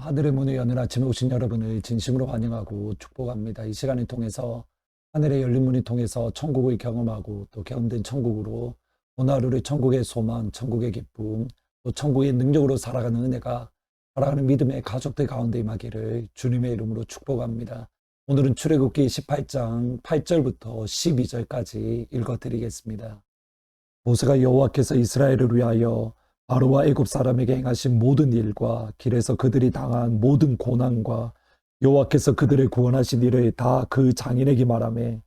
하늘의 문을 여는 아침에 오신 여러분을 진심으로 환영하고 축복합니다. 이 시간을 통해서 하늘의 열린 문을 통해서 천국을 경험하고 또 경험된 천국으로 오늘 하루를 천국의 소망, 천국의 기쁨, 또 천국의 능력으로 살아가는 은혜가 살아가는 믿음의 가족들 가운데 임하기를 주님의 이름으로 축복합니다. 오늘은 출애굽기 18장 8절부터 12절까지 읽어드리겠습니다. 모세가 여호와께서 이스라엘을 위하여 바로와 애굽 사람에게 행하신 모든 일과 길에서 그들이 당한 모든 고난과 여호와께서 그들을 구원하신 일을 다 그 장인에게 말하매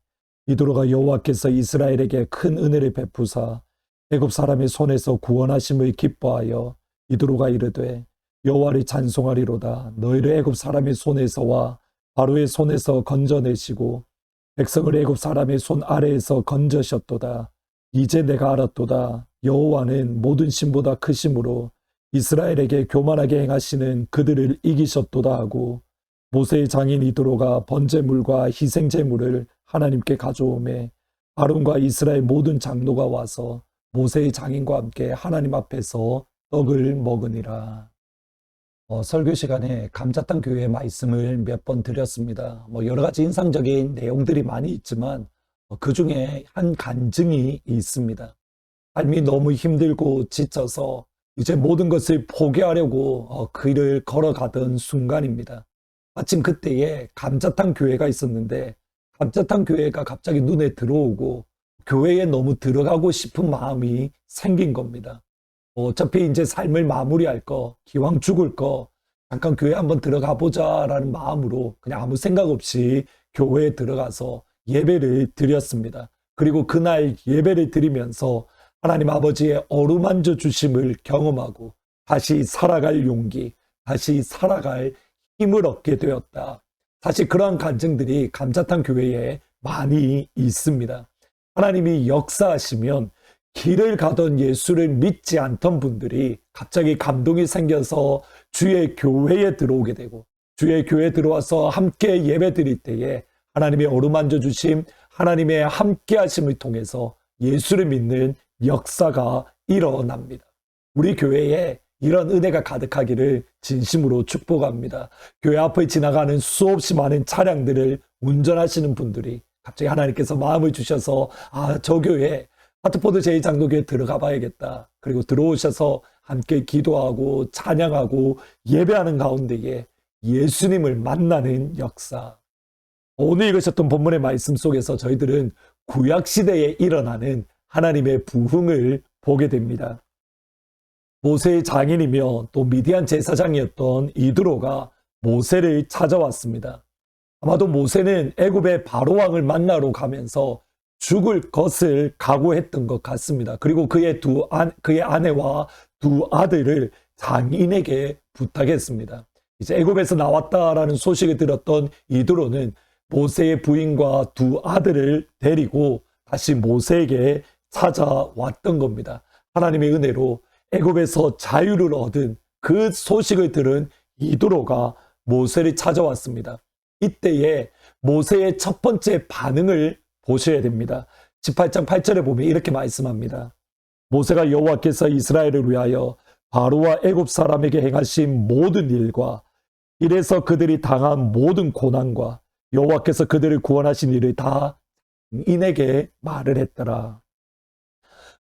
이도로가 여호와께서 이스라엘에게 큰 은혜를 베푸사 애굽 사람의 손에서 구원하심을 기뻐하여 이도로가 이르되 여호와를 찬송하리로다. 너희를 애굽 사람의 손에서와 바로의 손에서 건져내시고 백성을 애굽 사람의 손 아래에서 건져셨도다. 이제 내가 알았도다. 여호와는 모든 신보다 크심으로 이스라엘에게 교만하게 행하시는 그들을 이기셨도다 하고 모세의 장인 이도로가 번제물과 희생제물을 하나님께 가져오매 아론과 이스라엘 모든 장로가 와서 모세의 장인과 함께 하나님 앞에서 떡을 먹으니라. 설교 시간에 감자탕 교회의 말씀을 몇 번 드렸습니다. 여러 가지 인상적인 내용들이 많이 있지만 그 중에 한 간증이 있습니다. 삶이 너무 힘들고 지쳐서 이제 모든 것을 포기하려고 길을 걸어가던 순간입니다. 마침 그때에 감자탕 교회가 있었는데 감자탕 교회가 갑자기 눈에 들어오고 교회에 너무 들어가고 싶은 마음이 생긴 겁니다. 어차피 이제 삶을 마무리할 거, 기왕 죽을 거, 잠깐 교회 한번 들어가 보자라는 마음으로 그냥 아무 생각 없이 교회에 들어가서 예배를 드렸습니다. 그리고 그날 예배를 드리면서 하나님 아버지의 어루만져 주심을 경험하고 다시 살아갈 용기, 다시 살아갈 힘을 얻게 되었다. 사실 그러한 간증들이 감자탕 교회에 많이 있습니다. 하나님이 역사하시면 길을 가던 예수를 믿지 않던 분들이 갑자기 감동이 생겨서 주의 교회에 들어오게 되고 주의 교회에 들어와서 함께 예배 드릴 때에 하나님의 어루만져 주심, 하나님의 함께 하심을 통해서 예수를 믿는 역사가 일어납니다. 우리 교회에 이런 은혜가 가득하기를 진심으로 축복합니다. 교회 앞을 지나가는 수없이 많은 차량들을 운전하시는 분들이 갑자기 하나님께서 마음을 주셔서 저 교회 하트포드 제2장로교회 들어가 봐야겠다. 그리고 들어오셔서 함께 기도하고 찬양하고 예배하는 가운데에 예수님을 만나는 역사. 오늘 읽으셨던 본문의 말씀 속에서 저희들은 구약시대에 일어나는 하나님의 부흥을 보게 됩니다. 모세의 장인이며 또 미디안 제사장이었던 이드로가 모세를 찾아왔습니다. 아마도 모세는 애굽의 바로왕을 만나러 가면서 죽을 것을 각오했던 것 같습니다. 그리고 그의 아내와 두 아들을 장인에게 부탁했습니다. 이제 애굽에서 나왔다라는 소식을 들었던 이드로는 모세의 부인과 두 아들을 데리고 다시 모세에게 찾아왔던 겁니다. 하나님의 은혜로 애굽에서 자유를 얻은 그 소식을 들은 이도로가 모세를 찾아왔습니다. 이때에 모세의 첫 번째 반응을 보셔야 됩니다. 18장 8절에 보면 이렇게 말씀합니다. 모세가 여호와께서 이스라엘을 위하여 바로와 애굽 사람에게 행하신 모든 일과 이래서 그들이 당한 모든 고난과 여호와께서 그들을 구원하신 일을 다 장인에게 말을 했더라.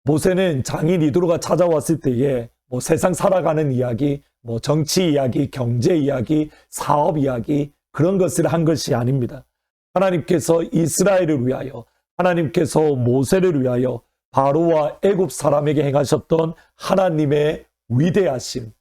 모세는 장인 이도로가 찾아왔을 때에 세상 살아가는 이야기, 정치 이야기, 경제 이야기, 사업 이야기 그런 것을 한 것이 아닙니다. 하나님께서 이스라엘을 위하여, 하나님께서 모세를 위하여 바로와 애굽 사람에게 행하셨던 하나님의 위대하심,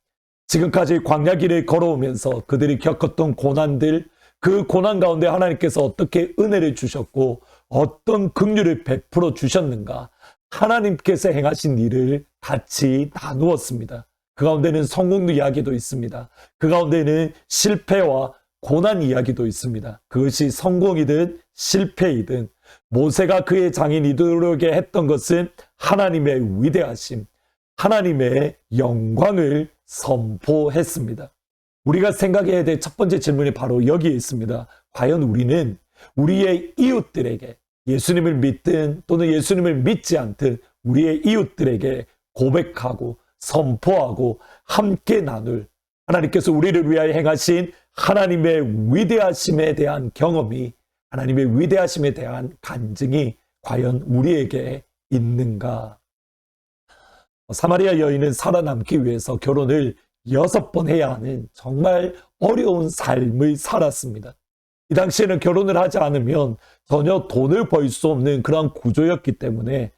지금까지 광야길을 걸어오면서 그들이 겪었던 고난들, 그 고난 가운데 하나님께서 어떻게 은혜를 주셨고 어떤 긍휼을 베풀어 주셨는가, 하나님께서 행하신 일을 같이 나누었습니다. 그 가운데는 성공 이야기도 있습니다. 그 가운데는 실패와 고난 이야기도 있습니다. 그것이 성공이든 실패이든 모세가 그의 장인 이드로에게 했던 것은 하나님의 위대하심, 하나님의 영광을 선포했습니다. 우리가 생각해야 될 첫 번째 질문이 바로 여기에 있습니다. 과연 우리는 우리의 이웃들에게 예수님을 믿든 또는 예수님을 믿지 않든 우리의 이웃들에게 고백하고 선포하고 함께 나눌 하나님께서 우리를 위하여 행하신 하나님의 위대하심에 대한 경험이, 하나님의 위대하심에 대한 간증이 과연 우리에게 있는가? 사마리아 여인은 살아남기 위해서 결혼을 6번 해야 하는 정말 어려운 삶을 살았습니다. 이 당시에는 결혼을 하지 않으면 전혀 돈을 벌 수 없는 그런 구조였기 때문에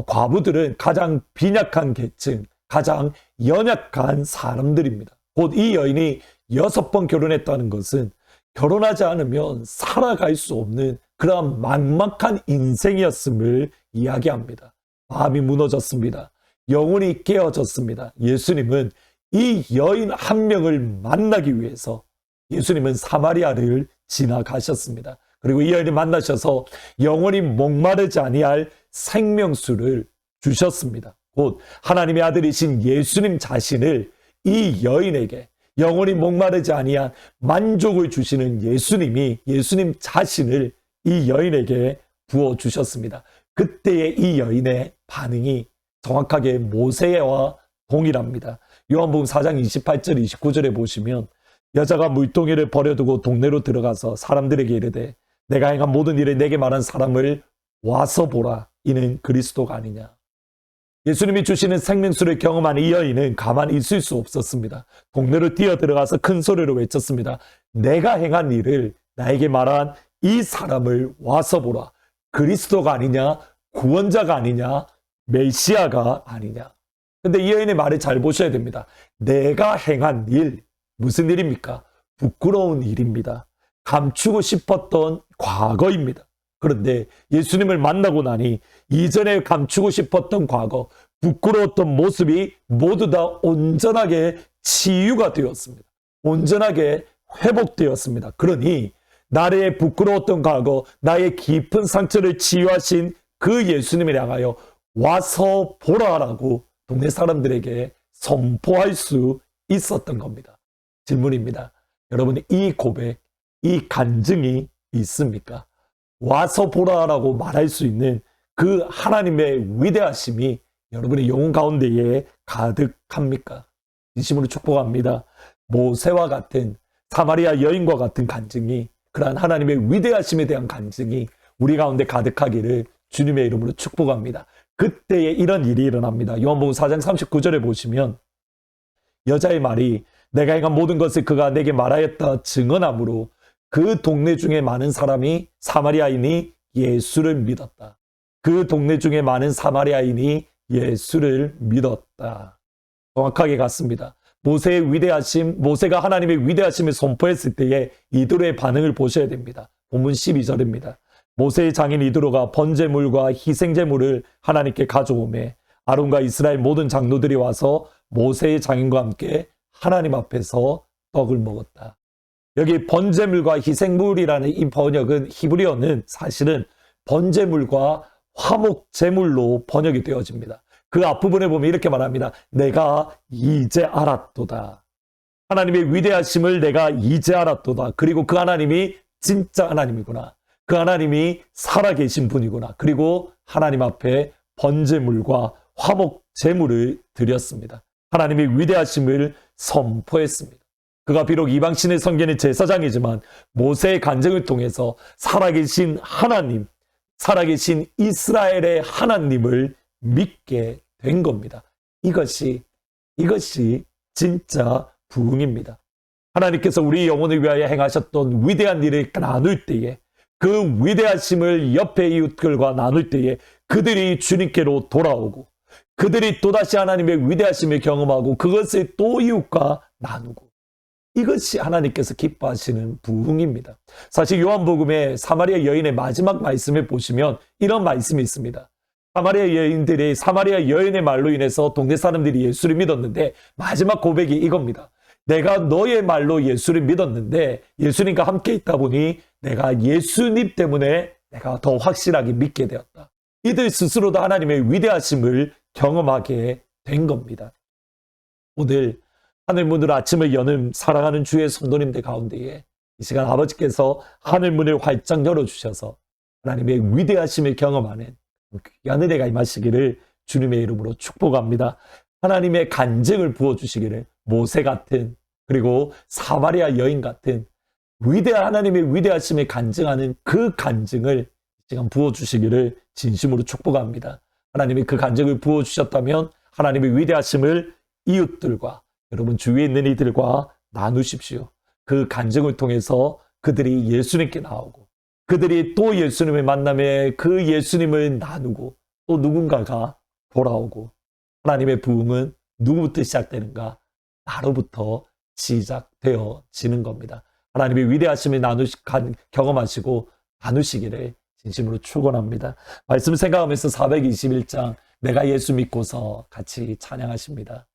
과부들은 가장 빈약한 계층, 가장 연약한 사람들입니다. 곧 이 여인이 6번 결혼했다는 것은 결혼하지 않으면 살아갈 수 없는 그런 막막한 인생이었음을 이야기합니다. 마음이 무너졌습니다. 영혼이 깨어졌습니다. 예수님은 이 여인 한 명을 만나기 위해서 예수님은 사마리아를 지나가셨습니다. 그리고 이 여인을 만나셔서 영원히 목마르지 아니할 생명수를 주셨습니다. 곧 하나님의 아들이신 예수님 자신을 이 여인에게, 영원히 목마르지 아니한 만족을 주시는 예수님 자신을 이 여인에게 부어주셨습니다. 그때의 이 여인의 반응이 정확하게 모세와 동일합니다. 요한복음 4장 28절 29절에 보시면 여자가 물동이를 버려두고 동네로 들어가서 사람들에게 이르되 내가 행한 모든 일을 내게 말한 사람을 와서 보라. 이는 그리스도가 아니냐. 예수님이 주시는 생명수를 경험한 이 여인은 가만히 있을 수 없었습니다. 동네로 뛰어들어가서 큰 소리로 외쳤습니다. 내가 행한 일을 나에게 말한 이 사람을 와서 보라. 그리스도가 아니냐, 구원자가 아니냐, 메시아가 아니냐. 근데 이 여인의 말을 잘 보셔야 됩니다. 내가 행한 일, 무슨 일입니까? 부끄러운 일입니다. 감추고 싶었던 과거입니다. 그런데 예수님을 만나고 나니 이전에 감추고 싶었던 과거, 부끄러웠던 모습이 모두 다 온전하게 치유가 되었습니다. 온전하게 회복되었습니다. 그러니 나의 부끄러웠던 과거, 나의 깊은 상처를 치유하신 그 예수님을 향하여 와서 보라라고 동네 사람들에게 선포할 수 있었던 겁니다. 질문입니다. 여러분, 이 고백, 이 간증이 있습니까? 와서 보라라고 말할 수 있는 그 하나님의 위대하심이 여러분의 영혼 가운데에 가득합니까? 진심으로 축복합니다. 모세와 같은, 사마리아 여인과 같은 간증이, 그러한 하나님의 위대하심에 대한 간증이 우리 가운데 가득하기를 주님의 이름으로 축복합니다. 그때에 이런 일이 일어납니다. 요한복음 4장 39절에 보시면 여자의 말이 내가 행한 모든 것을 그가 내게 말하였다 증언함으로 그 동네 중에 많은 사람이, 사마리아인이 예수를 믿었다. 그 동네 중에 많은 사마리아인이 예수를 믿었다. 정확하게 같습니다. 모세의 위대하심, 모세가 하나님의 위대하심을 선포했을 때에 이도로의 반응을 보셔야 됩니다. 본문 12절입니다. 모세의 장인 이도로가 번제물과 희생제물을 하나님께 가져오매 아론과 이스라엘 모든 장로들이 와서 모세의 장인과 함께 하나님 앞에서 떡을 먹었다. 여기 번제물과 희생물이라는 이 번역은 히브리어는 사실은 번제물과 화목제물로 번역이 되어집니다. 그 앞부분에 보면 이렇게 말합니다. 내가 이제 알았도다. 하나님의 위대하심을 내가 이제 알았도다. 그리고 그 하나님이 진짜 하나님이구나. 그 하나님이 살아계신 분이구나. 그리고 하나님 앞에 번제물과 화목제물을 드렸습니다. 하나님의 위대하심을 선포했습니다. 그가 비록 이방신을 섬기는 제사장이지만 모세의 간증을 통해서 살아계신 하나님, 살아계신 이스라엘의 하나님을 믿게 된 겁니다. 이것이 진짜 부흥입니다. 하나님께서 우리 영혼을 위하여 행하셨던 위대한 일을 나눌 때에, 그 위대하심을 옆에 이웃들과 나눌 때에 그들이 주님께로 돌아오고 그들이 또다시 하나님의 위대하심을 경험하고 그것을 또 이웃과 나누고, 이것이 하나님께서 기뻐하시는 부흥입니다. 사실 요한복음의 사마리아 여인의 마지막 말씀을 보시면 이런 말씀이 있습니다. 사마리아 여인의 말로 인해서 동네 사람들이 예수를 믿었는데 마지막 고백이 이겁니다. 내가 너의 말로 예수를 믿었는데 예수님과 함께 있다 보니 내가 예수님 때문에 내가 더 확실하게 믿게 되었다. 이들 스스로도 하나님의 위대하심을 경험하게 된 겁니다. 오늘 하늘문으로 아침을 여는 사랑하는 주의 성도님들 가운데에 이 시간 아버지께서 하늘문을 활짝 열어주셔서 하나님의 위대하심을 경험하는 귀한 은혜가 임하시기를 주님의 이름으로 축복합니다. 하나님의 간증을 부어주시기를 모세 같은, 그리고 사마리아 여인 같은 위대한 하나님의 위대하심을 간증하는 그 간증을 지금 부어주시기를 진심으로 축복합니다. 하나님이 그 간증을 부어주셨다면 하나님의 위대하심을 이웃들과 여러분 주위에 있는 이들과 나누십시오. 그 간증을 통해서 그들이 예수님께 나오고 그들이 또 예수님을 만남에 그 예수님을 나누고 또 누군가가 돌아오고 하나님의 부흥은 누구부터 시작되는가? 나로부터 시작되어지는 겁니다. 하나님의 위대하심을 경험하시고 나누시기를 진심으로 축원합니다. 말씀 생각하면서 421장 내가 예수 믿고서 같이 찬양하십니다.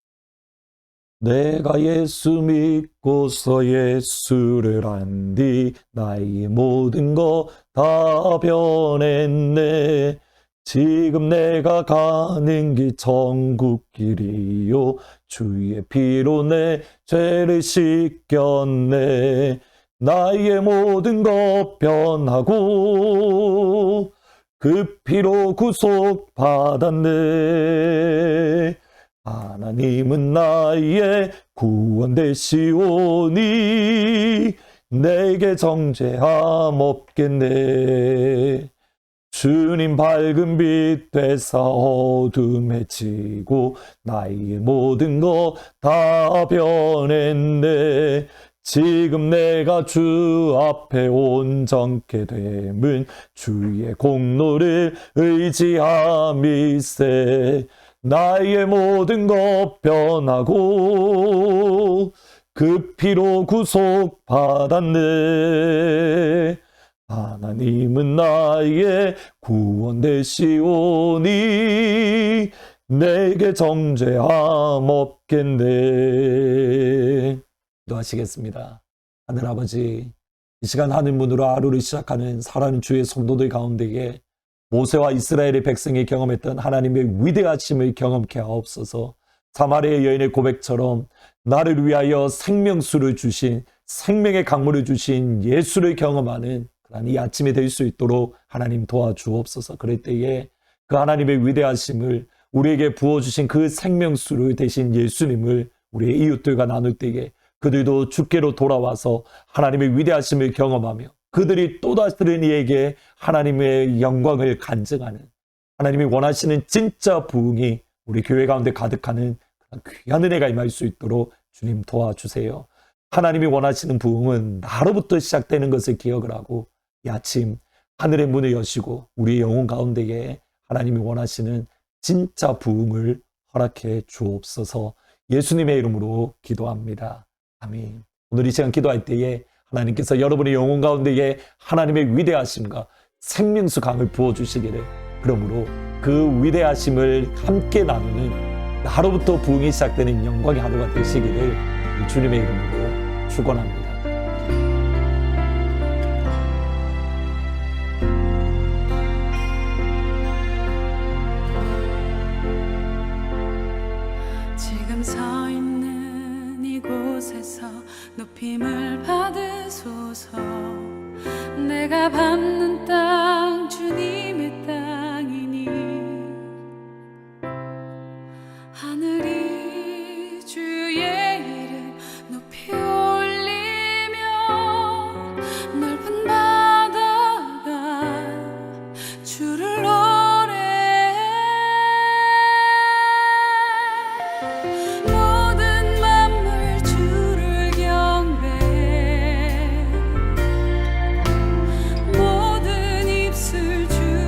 내가 예수 믿고서 예수를 안 뒤 나의 모든 것 다 변했네. 지금 내가 가는 길 천국길이요 주의 피로 내 죄를 씻겼네. 나의 모든 것 변하고 그 피로 구속받았네. 하나님은 나의 구원 되시오니 내게 정죄함 없겠네. 주님 밝은 빛 되사 어둠에 지고 나의 모든 것 다 변했네. 지금 내가 주 앞에 온전케 됨은 주의 공로를 의지함일세. 나의 모든 것 변하고 그 피로 구속받았네. 하나님은 나의 구원 되시오니 내게 정죄함 없겠네. 기도하시겠습니다. 하늘아버지, 이 시간 하늘문으로 하루를 시작하는 사랑하는 주의 성도들 가운데에 모세와 이스라엘의 백성이 경험했던 하나님의 위대하심을 경험케 하옵소서. 사마리아 여인의 고백처럼 나를 위하여 생명수를 주신, 생명의 강물을 주신 예수를 경험하는 이 아침이 될 수 있도록 하나님 도와주옵소서. 그럴 때에 그 하나님의 위대하심을 우리에게 부어주신 그 생명수를 대신 예수님을 우리의 이웃들과 나눌 때에 그들도 주께로 돌아와서 하나님의 위대하심을 경험하며 그들이 또다시 들은 이에게 하나님의 영광을 간증하는, 하나님이 원하시는 진짜 부흥이 우리 교회 가운데 가득하는 귀한 은혜가 임할 수 있도록 주님 도와주세요. 하나님이 원하시는 부흥은 나로부터 시작되는 것을 기억을 하고 이 아침 하늘의 문을 여시고 우리의 영혼 가운데에 하나님이 원하시는 진짜 부흥을 허락해 주옵소서. 예수님의 이름으로 기도합니다. 아멘. 오늘 이 시간 기도할 때에 하나님께서 여러분의 영혼 가운데에 하나님의 위대하심과 생명수 강을 부어주시기를, 그러므로 그 위대하심을 함께 나누는 나로부터 부흥이 시작되는 영광의 하루가 되시기를 주님의 이름으로 축원합니다. 지금 서 있는 이곳에서 높임을 받으소서. 내가 밟는 땅 주님의 땅이니 하늘이 주의 이름 높이 올리며 넓은 바다가 주를 노래해. 모든 만물 주를 경배해. 모든 입술 주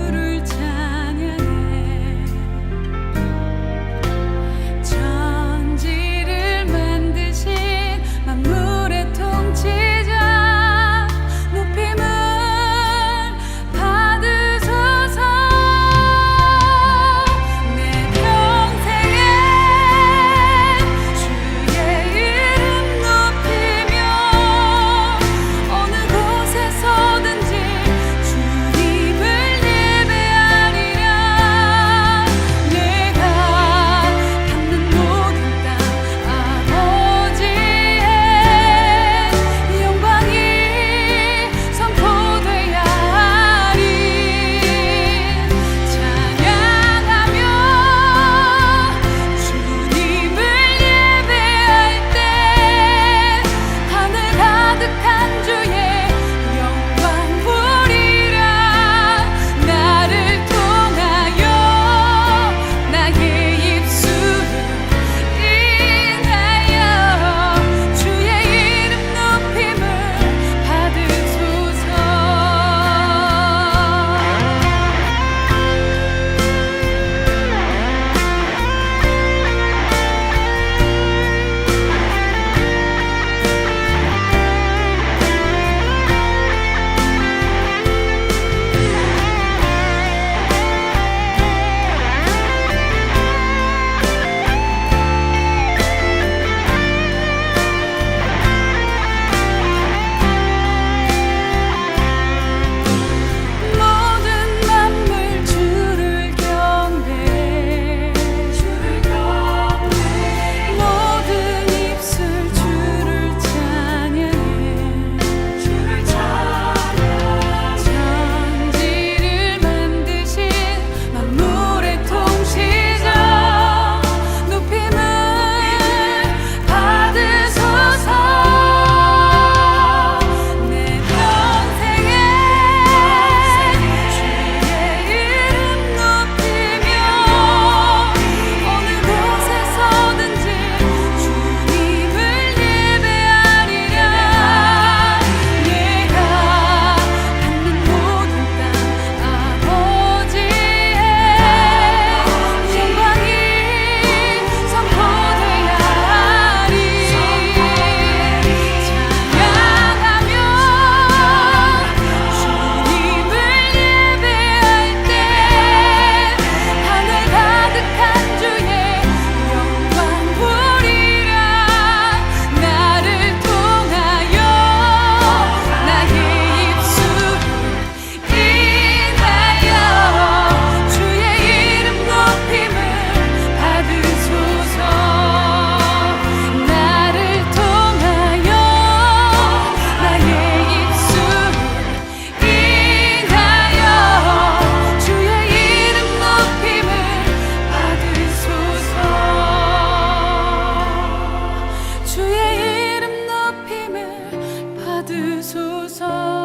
받으소서.